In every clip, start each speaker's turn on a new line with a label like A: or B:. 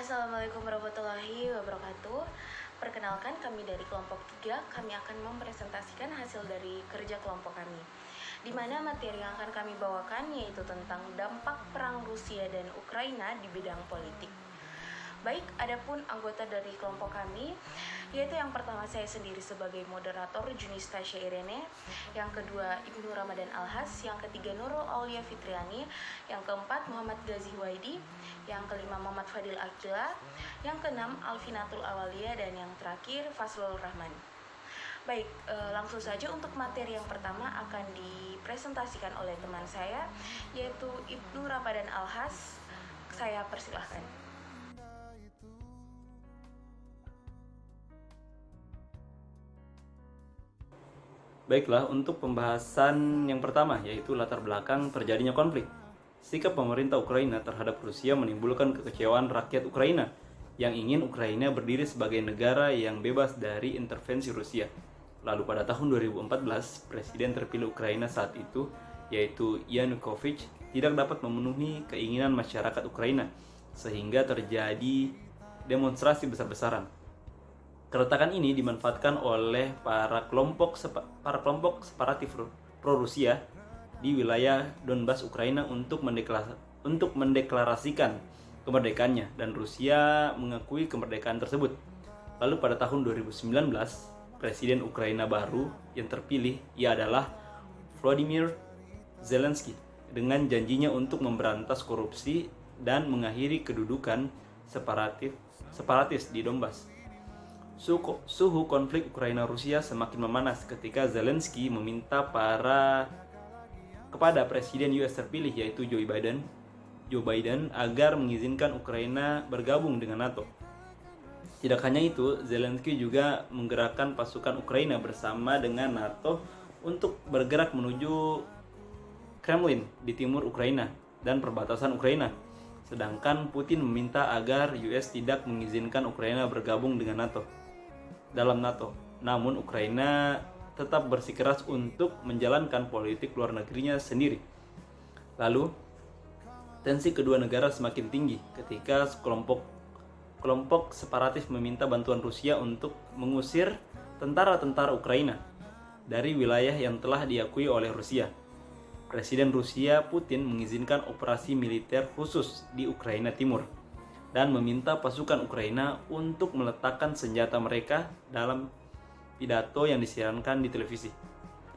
A: Assalamualaikum warahmatullahi wabarakatuh. Perkenalkan, kami dari kelompok 3. Kami akan mempresentasikan hasil dari kerja kelompok kami, di mana materi yang akan kami bawakan yaitu tentang dampak perang Rusia dan Ukraina di bidang politik. Baik, adapun anggota dari kelompok kami, yaitu yang pertama saya sendiri sebagai moderator Junis Tasya Irene, yang kedua Ibnu Ramadan Alhas, yang ketiga Nurul Aulia Fitriani, yang keempat Muhammad Gazi Waidi, yang kelima Muhammad Fadil Akila, yang keenam Alvinatul Awalia, dan yang terakhir Fazlul Rahman. Baik, langsung saja untuk materi yang pertama akan dipresentasikan oleh teman saya, yaitu Ibnu Ramadan Alhas. Saya persilahkan.
B: Baiklah, untuk pembahasan yang pertama, yaitu latar belakang terjadinya konflik. Sikap pemerintah Ukraina terhadap Rusia menimbulkan kekecewaan rakyat Ukraina yang ingin Ukraina berdiri sebagai negara yang bebas dari intervensi Rusia. Lalu pada tahun 2014, Presiden terpilih Ukraina saat itu, yaitu Yanukovych, tidak dapat memenuhi keinginan masyarakat Ukraina, sehingga terjadi demonstrasi besar-besaran. Keretakan ini dimanfaatkan oleh para kelompok separatif pro-Rusia di wilayah Donbas Ukraina untuk mendeklarasikan kemerdekaannya, dan Rusia mengakui kemerdekaan tersebut. Lalu pada tahun 2019, Presiden Ukraina baru yang terpilih adalah Volodymyr Zelensky dengan janjinya untuk memberantas korupsi dan mengakhiri kedudukan separatis di Donbas. Suhu konflik Ukraina-Rusia semakin memanas ketika Zelensky meminta kepada Presiden US terpilih, yaitu Joe Biden agar mengizinkan Ukraina bergabung dengan NATO. Tidak hanya itu, Zelensky juga menggerakkan pasukan Ukraina bersama dengan NATO untuk bergerak menuju Kremlin di timur Ukraina dan perbatasan Ukraina. Sedangkan Putin meminta agar US tidak mengizinkan Ukraina bergabung dengan dalam NATO. Namun Ukraina tetap bersikeras untuk menjalankan politik luar negerinya sendiri. Lalu, tensi kedua negara semakin tinggi ketika kelompok separatis meminta bantuan Rusia untuk mengusir tentara-tentara Ukraina dari wilayah yang telah diakui oleh Rusia. Presiden Rusia Putin mengizinkan operasi militer khusus di Ukraina Timur dan meminta pasukan Ukraina untuk meletakkan senjata mereka dalam pidato yang disiarkan di televisi.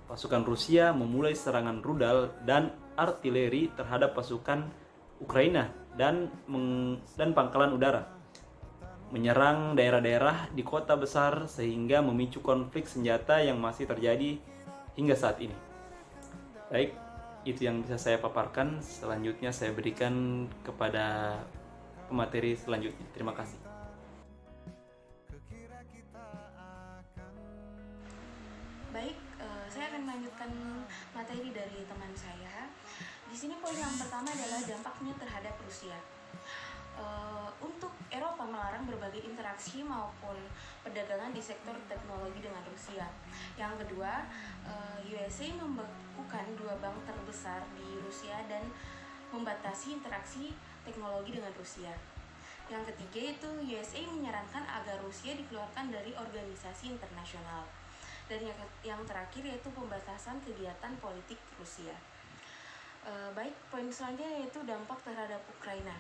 B: Pasukan Rusia memulai serangan rudal dan artileri terhadap pasukan Ukraina dan pangkalan udara, menyerang daerah-daerah di kota besar sehingga memicu konflik senjata yang masih terjadi hingga saat ini. Baik, itu yang bisa saya paparkan. Selanjutnya saya berikan kepada pemateri selanjutnya. Terima kasih.
A: Baik, saya akan melanjutkan materi dari teman saya. Di sini poin yang pertama adalah dampaknya terhadap Rusia. Untuk Eropa melarang berbagai interaksi maupun perdagangan di sektor teknologi dengan Rusia. Yang kedua, USA membekukan 2 bank terbesar di Rusia dan membatasi interaksi teknologi dengan Rusia. Yang ketiga itu USA menyarankan agar Rusia dikeluarkan dari organisasi internasional. Dan yang terakhir yaitu pembatasan kegiatan politik Rusia. Baik, poin selanjutnya yaitu dampak terhadap Ukraina.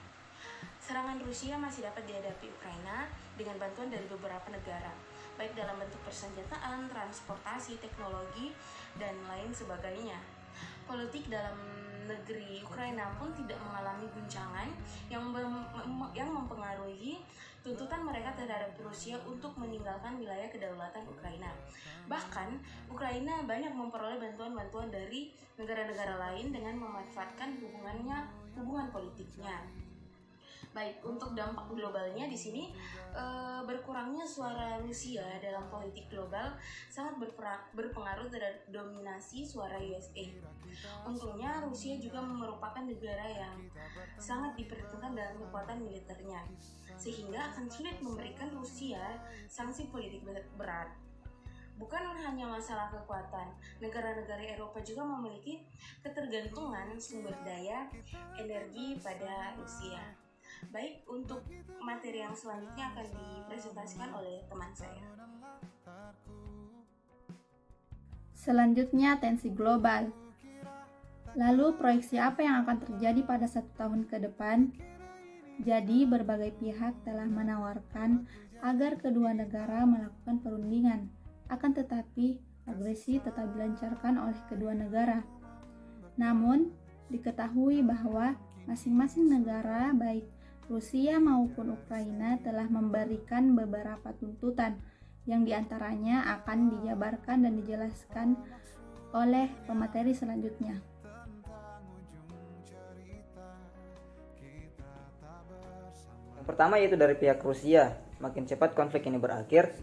A: Serangan Rusia masih dapat dihadapi Ukraina dengan bantuan dari beberapa negara, baik dalam bentuk persenjataan, transportasi, teknologi, dan lain sebagainya. Politik dalam negeri Ukraina pun tidak mengalami guncangan yang mempengaruhi tuntutan mereka terhadap Rusia untuk meninggalkan wilayah kedaulatan Ukraina. Bahkan, Ukraina banyak memperoleh bantuan-bantuan dari negara-negara lain dengan memanfaatkan hubungan politiknya. Baik, untuk dampak globalnya di sini berkurangnya suara Rusia dalam politik global sangat berpengaruh terhadap dominasi suara USA. Untungnya Rusia juga merupakan negara yang sangat diperhitungkan dalam kekuatan militernya, sehingga akan sulit memberikan Rusia sanksi politik berat. Bukan hanya masalah kekuatan, negara-negara Eropa juga memiliki ketergantungan sumber daya energi pada Rusia. Baik, untuk materi yang selanjutnya akan dipresentasikan oleh teman saya.
C: Selanjutnya, tensi global. Lalu, proyeksi apa yang akan terjadi pada 1 tahun ke depan? Jadi, berbagai pihak telah menawarkan agar kedua negara melakukan perundingan. Akan tetapi, agresi tetap dilancarkan oleh kedua negara. Namun, diketahui bahwa masing-masing negara, baik Rusia maupun Ukraina, telah memberikan beberapa tuntutan yang diantaranya akan dijabarkan dan dijelaskan oleh pemateri selanjutnya.
D: Pertama yaitu dari pihak Rusia. Makin cepat konflik ini berakhir,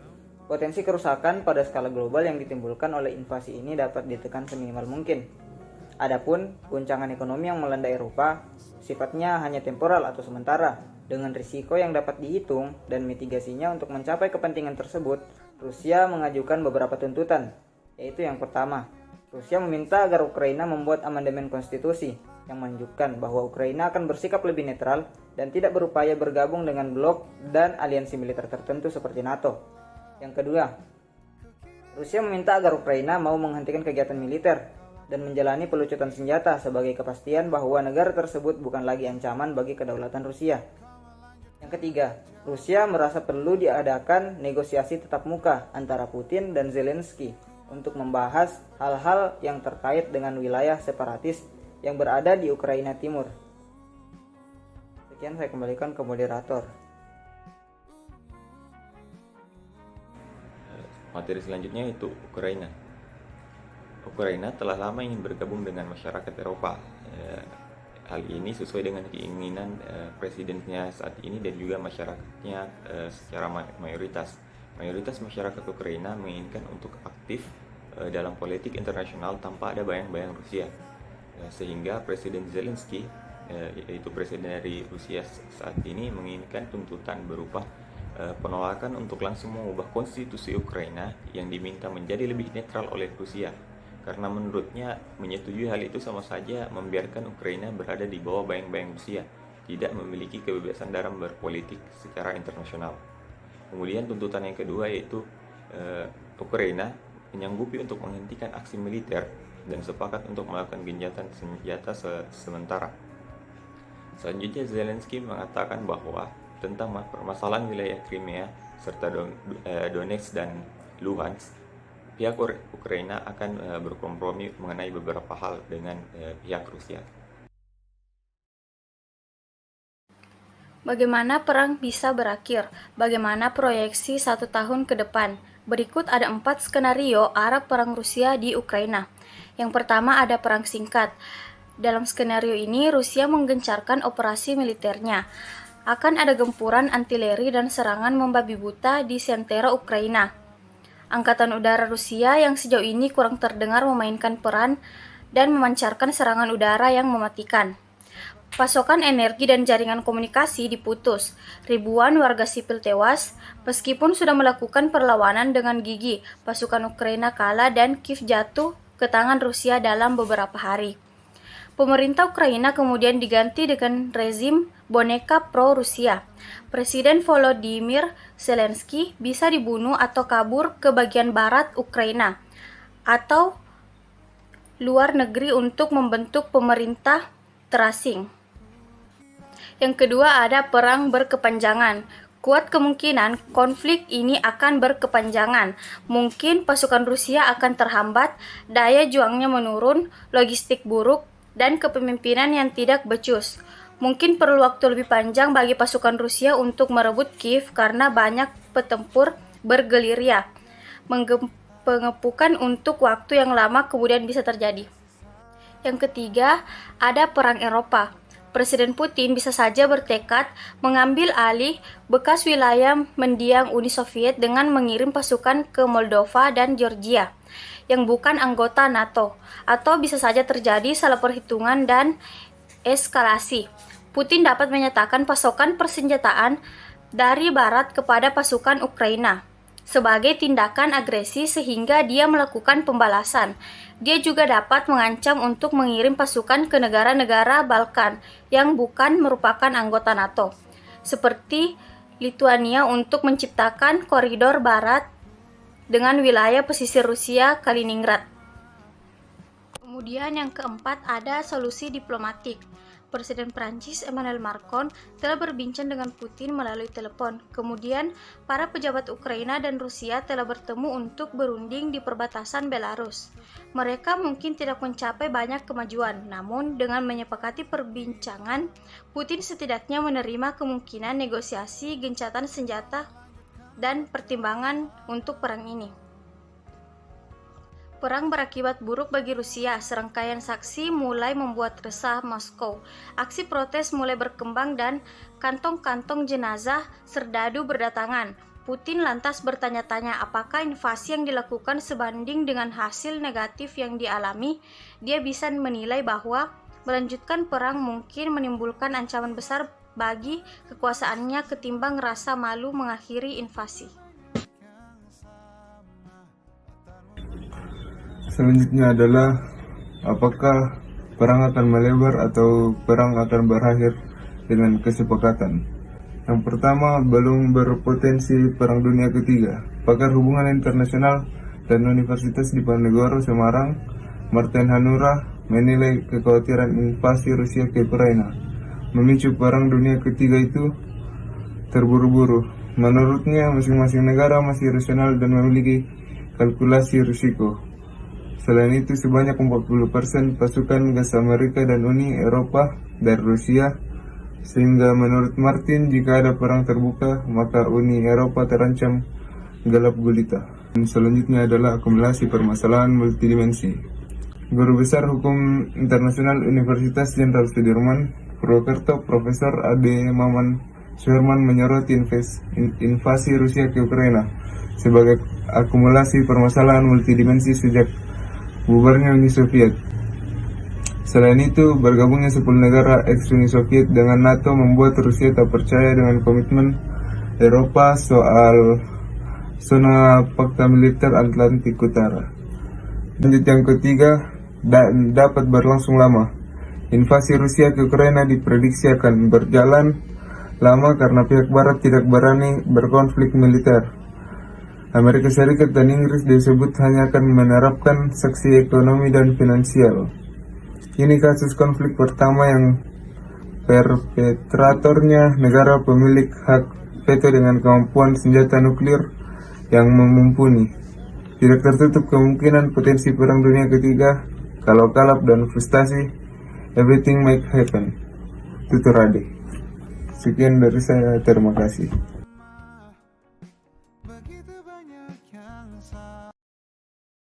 D: potensi kerusakan pada skala global yang ditimbulkan oleh invasi ini dapat ditekan seminimal mungkin. Adapun guncangan ekonomi yang melanda Eropa sifatnya hanya temporal atau sementara, dengan risiko yang dapat dihitung dan mitigasinya. Untuk mencapai kepentingan tersebut, Rusia mengajukan beberapa tuntutan, yaitu yang pertama, Rusia meminta agar Ukraina membuat amandemen konstitusi yang menunjukkan bahwa Ukraina akan bersikap lebih netral dan tidak berupaya bergabung dengan blok dan aliansi militer tertentu seperti NATO. Yang kedua, Rusia meminta agar Ukraina mau menghentikan kegiatan militer dan menjalani pelucutan senjata sebagai kepastian bahwa negara tersebut bukan lagi ancaman bagi kedaulatan Rusia. Yang ketiga, Rusia merasa perlu diadakan negosiasi tatap muka antara Putin dan Zelensky untuk membahas hal-hal yang terkait dengan wilayah separatis yang berada di Ukraina Timur. Sekian, saya kembalikan ke moderator.
E: Materi selanjutnya itu Ukraina. Ukraina telah lama ingin bergabung dengan masyarakat Eropa. Hal ini sesuai dengan keinginan presidennya saat ini dan juga masyarakatnya secara mayoritas. Mayoritas masyarakat Ukraina menginginkan untuk aktif dalam politik internasional tanpa ada bayang-bayang Rusia. Sehingga Presiden Zelensky, yaitu presiden dari Rusia saat ini, menginginkan tuntutan berupa penolakan untuk langsung mengubah konstitusi Ukraina yang diminta menjadi lebih netral oleh Rusia. Karena menurutnya menyetujui hal itu sama saja membiarkan Ukraina berada di bawah bayang-bayang Rusia, tidak memiliki kebebasan dalam berpolitik secara internasional. Kemudian tuntutan yang kedua yaitu Ukraina menyanggupi untuk menghentikan aksi militer dan sepakat untuk melakukan gencatan senjata sementara. Selanjutnya, Zelensky mengatakan bahwa tentang permasalahan wilayah Crimea serta Donetsk dan Luhansk, pihak Ukraina akan berkompromi mengenai beberapa hal dengan pihak Rusia.
C: Bagaimana perang bisa berakhir? Bagaimana proyeksi 1 tahun ke depan? Berikut ada 4 skenario arah perang Rusia di Ukraina. Yang pertama ada perang singkat. Dalam skenario ini, Rusia menggencarkan operasi militernya. Akan ada gempuran artileri dan serangan membabi buta di sentera Ukraina. Angkatan udara Rusia yang sejauh ini kurang terdengar memainkan peran dan memancarkan serangan udara yang mematikan. Pasokan energi dan jaringan komunikasi diputus. Ribuan warga sipil tewas. Meskipun sudah melakukan perlawanan dengan gigih, pasukan Ukraina kalah dan Kiev jatuh ke tangan Rusia dalam beberapa hari. Pemerintah Ukraina kemudian diganti dengan rezim boneka pro-Rusia. Presiden Volodymyr Zelensky bisa dibunuh atau kabur ke bagian barat Ukraina atau luar negeri untuk membentuk pemerintah terasing. Yang kedua ada perang berkepanjangan. Kuat kemungkinan konflik ini akan berkepanjangan. Mungkin pasukan Rusia akan terhambat, daya juangnya menurun, logistik buruk, dan kepemimpinan yang tidak becus. Mungkin perlu waktu lebih panjang bagi pasukan Rusia untuk merebut Kiev karena banyak petempur bergerilya. Pengepungan untuk waktu yang lama kemudian bisa terjadi. Yang ketiga, ada perang Eropa. Presiden Putin bisa saja bertekad mengambil alih bekas wilayah mendiang Uni Soviet dengan mengirim pasukan ke Moldova dan Georgia yang bukan anggota NATO, atau bisa saja terjadi salah perhitungan dan eskalasi. Putin dapat menyatakan pasokan persenjataan dari barat kepada pasukan Ukraina sebagai tindakan agresi sehingga dia melakukan pembalasan. Dia juga dapat mengancam untuk mengirim pasukan ke negara-negara Balkan yang bukan merupakan anggota NATO. seperti Lituania untuk menciptakan koridor barat dengan wilayah pesisir Rusia Kaliningrad. Kemudian yang keempat ada solusi diplomatik. Presiden Prancis Emmanuel Macron telah berbincang dengan Putin melalui telepon. Kemudian, para pejabat Ukraina dan Rusia telah bertemu untuk berunding di perbatasan Belarus. Mereka mungkin tidak mencapai banyak kemajuan, namun dengan menyepakati perbincangan, Putin setidaknya menerima kemungkinan negosiasi gencatan senjata dan pertimbangan untuk perang ini. Perang berakibat buruk bagi Rusia. Serangkaian saksi mulai membuat resah Moskow. Aksi protes mulai berkembang dan kantong-kantong jenazah serdadu berdatangan. Putin lantas bertanya-tanya apakah invasi yang dilakukan sebanding dengan hasil negatif yang dialami. Dia bisa menilai bahwa melanjutkan perang mungkin menimbulkan ancaman besar bagi kekuasaannya ketimbang rasa malu mengakhiri invasi.
F: Selanjutnya adalah apakah perang akan melebar atau perang akan berakhir dengan kesepakatan. Yang pertama, belum berpotensi perang dunia ketiga. Pakar hubungan internasional dan Universitas Diponegoro Semarang, Martin Hanura, menilai kekhawatiran invasi Rusia ke Ukraina memicu perang dunia ketiga itu terburu-buru. Menurutnya, masing-masing negara masih rasional dan memiliki kalkulasi risiko. Selain itu, sebanyak 40% pasukan gas Amerika dan Uni Eropa dari Rusia, sehingga menurut Martin, jika ada perang terbuka, maka Uni Eropa terancam gelap gulita. Dan selanjutnya adalah akumulasi permasalahan multidimensi. Guru Besar Hukum Internasional Universitas Jenderal Sudirman, Purwokerto, Profesor Ade Maman Suherman menyoroti invasi Rusia ke Ukraina sebagai akumulasi permasalahan multidimensi sejak bubarnya Uni Soviet. Selain itu, bergabungnya 10 negara ex-Uni Soviet dengan NATO membuat Rusia tak percaya dengan komitmen Eropa soal zona fakta militer Atlantik Utara. Lanjut yang ketiga, dapat berlangsung lama. Invasi Rusia ke Ukraina diprediksi akan berjalan lama karena pihak Barat tidak berani berkonflik militer. Amerika Serikat dan Inggris disebut hanya akan menerapkan sanksi ekonomi dan finansial. Ini kasus konflik pertama yang perpetratornya negara pemilik hak veto dengan kemampuan senjata nuklir yang mumpuni. Tidak tertutup kemungkinan potensi perang dunia ketiga kalau kalap dan frustasi. Everything might happen. Tutur Ade. Sekian dari saya, terima kasih.